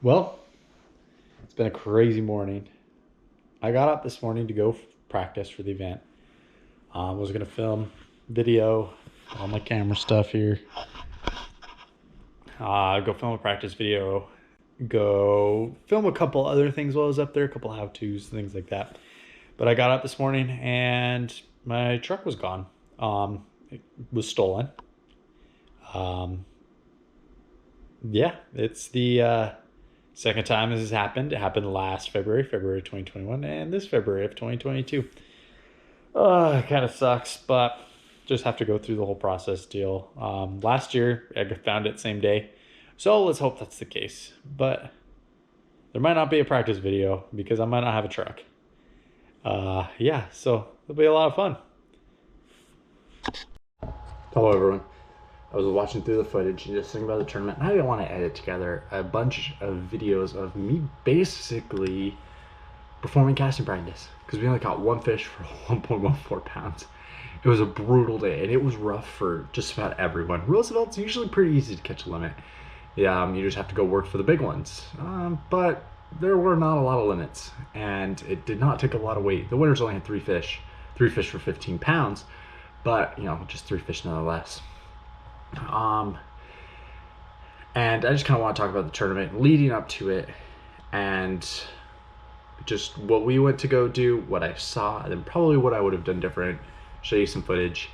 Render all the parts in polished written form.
Well, it's been a crazy morning. I got up this morning to go practice for the event. I was going to film video, all my camera stuff here. Go film a practice video. Go film a couple other things while I was up there, a couple how-tos, things like that. But I got up this morning and my truck was gone. It was stolen. Yeah, it's the second time this has happened. It happened last February, February 2021, and this February of 2022. It kind of sucks, but just have to go through the whole process deal. Last year, I found it same day. So let's hope that's the case. But there might not be a practice video because I might not have a truck. Yeah, so it'll be a lot of fun. Hello, everyone. I was watching through the footage and just thinking about the tournament. I didn't want to edit together a bunch of videos of me basically performing casting practice because we only caught one fish for 1.14 pounds. It was a brutal day and it was rough for just about everyone. Roosevelt's usually pretty easy to catch a limit. Yeah, you just have to go work for the big ones. But there were not a lot of limits and it did not take a lot of weight. The winners only had three fish for 15 pounds, but just three fish nonetheless. And I just kind of want to talk about the tournament leading up to it and just what we went to go do, what I saw, and then probably what I would have done different. Show you some footage.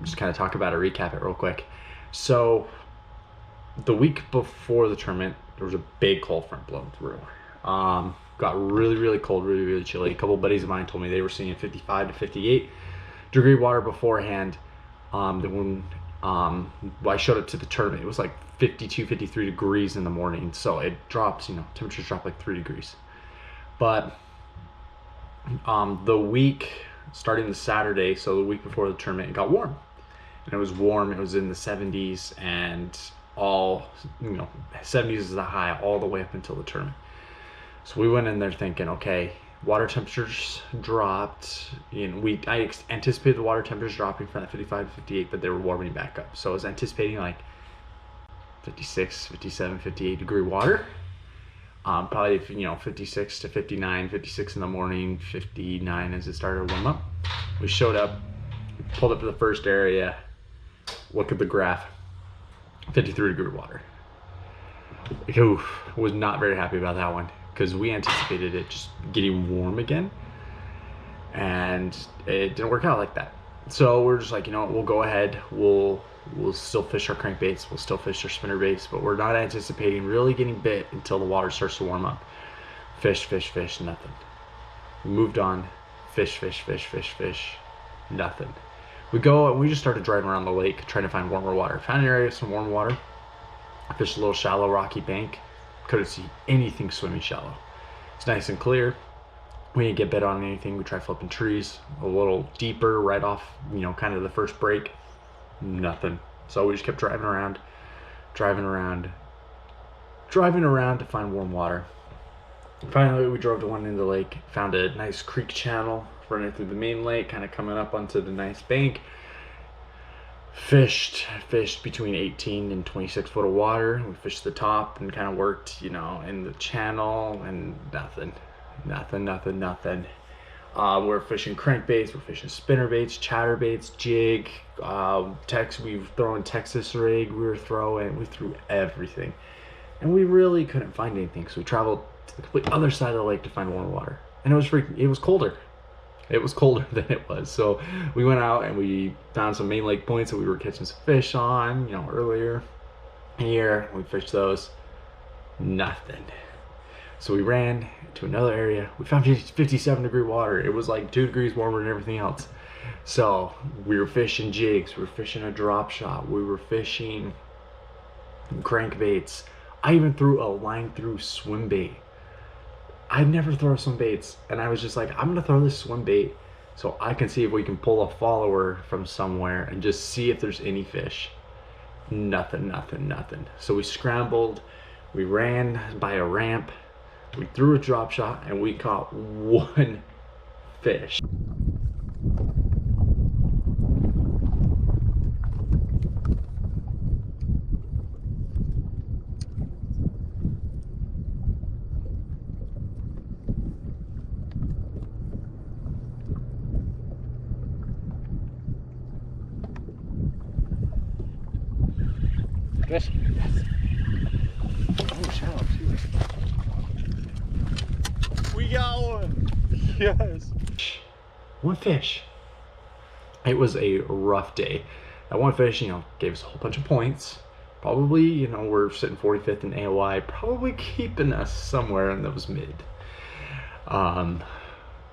Just kind of talk about it, recap it real quick. So the week before the tournament, there was a big cold front blowing through. Got really, really cold, really, really chilly. A couple buddies of mine told me they were seeing 55 to 58 degree water beforehand. When I showed up to the tournament, it was like 52, 53 degrees in the morning. So it drops, temperatures drop like 3 degrees. But the week starting the Saturday, so the week before the tournament, it got warm. And it was warm, it was in the 70s and all, 70s is the high all the way up until the tournament. So we went in there thinking, okay, water temperatures dropped. I anticipated the water temperatures dropping from that 55 to 58, but they were warming back up. So I was anticipating like 56, 57, 58 degree water. Probably 56 to 59, 56 in the morning, 59 as it started to warm up. We showed up, pulled up to the first area. Look at the graph, 53 degree water. Was not very happy about that one, because we anticipated it just getting warm again, and it didn't work out like that. So we're just like, we'll go ahead, we'll still fish our crankbaits, we'll still fish our spinnerbaits, but we're not anticipating really getting bit until the water starts to warm up. Fish, nothing. We moved on, fish, nothing. We go and we just started driving around the lake trying to find warmer water. Found an area with some warm water. I fished a little shallow rocky bank. Couldn't see anything swimming shallow. It's nice and clear. We didn't get bit on anything. We tried flipping trees a little deeper right off, kind of the first break. Nothing. So we just kept driving around to find warm water. Finally, we drove to one end of the lake, found a nice creek channel running through the main lake, kind of coming up onto the nice bank. Fished between 18 and 26 foot of water. We fished the top and kind of worked, in the channel, and nothing. We're fishing crankbaits, we're fishing spinnerbaits, chatterbaits, jig, we were throwing Texas rig, we threw everything. And we really couldn't find anything, so we traveled to the complete other side of the lake to find warm water. And it was colder. It was colder than it was. So we went out and we found some main lake points that we were catching some fish on, earlier here. We fished those. Nothing. So we ran to another area. We found 57 degree water. It was like 2 degrees warmer than everything else. So we were fishing jigs. We were fishing a drop shot. We were fishing crankbaits. I even threw a line through swim bait. I never throw swim baits, and I was just like, I'm gonna throw this swim bait so I can see if we can pull a follower from somewhere and just see if there's any fish. Nothing. So we scrambled, we ran by a ramp, we threw a drop shot, and we caught one fish. fish. Yes. Oh, shallow too. We got one. Yes. One fish. It was a rough day. That one fish, you know, gave us a whole bunch of points. Probably, you know, we're sitting 45th in AOI, probably keeping us somewhere in those mid.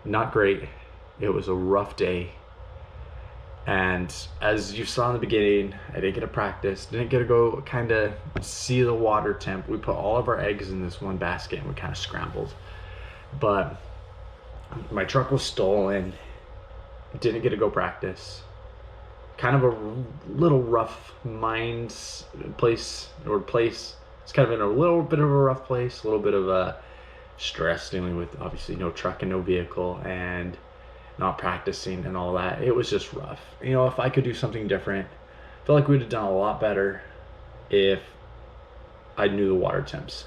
Not great. It was a rough day. And as you saw in the beginning, I didn't get to practice, didn't get to go kind of see the water temp. We put all of our eggs in this one basket and we kind of scrambled. But my truck was stolen, didn't get to go practice. Kind of a little rough place. It's kind of in a little bit of a rough place, a little bit of a stress dealing with obviously no truck and no vehicle and not practicing and all that. It was just rough. You know, if I could do something different, I feel like we'd have done a lot better if I knew the water temps.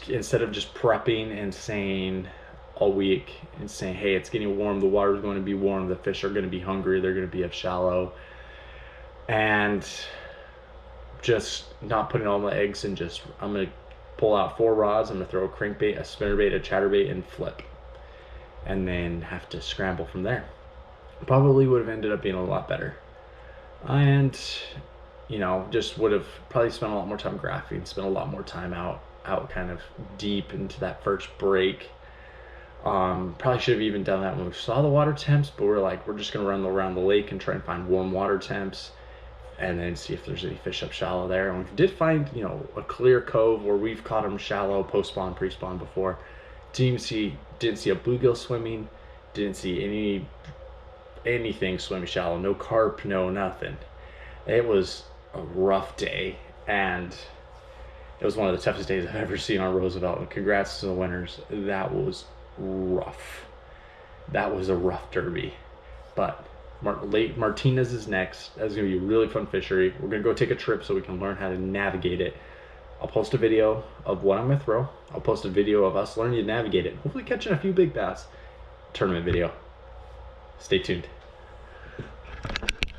Instead of just prepping and saying all week and saying, hey, it's getting warm, the water's going to be warm, the fish are going to be hungry, they're going to be up shallow, and just not putting all my eggs in. Just, I'm going to pull out 4 rods, I'm going to throw a crankbait, a spinnerbait, a chatterbait, and flip, and then have to scramble from there. Probably would have ended up being a lot better, and you know, just would have probably spent a lot more time graphing, spent a lot more time out kind of deep into that first break. Probably should have even done that when we saw the water temps, but we're like, we're just gonna run around the lake and try and find warm water temps and then see if there's any fish up shallow there. And we did find, you know, a clear cove where we've caught them shallow, post-spawn, pre-spawn before. Didn't see a bluegill swimming, didn't see anything swimming shallow, no carp, no nothing. It was a rough day, and it was one of the toughest days I've ever seen on Roosevelt. And congrats to the winners. That was rough. That was a rough derby. But Lake Martinez is next. That's gonna be a really fun fishery. We're gonna go take a trip so we can learn how to navigate it. I'll post a video of what I'm gonna throw. I'll post a video of us learning to navigate it. Hopefully catching a few big bass. Tournament video. Stay tuned.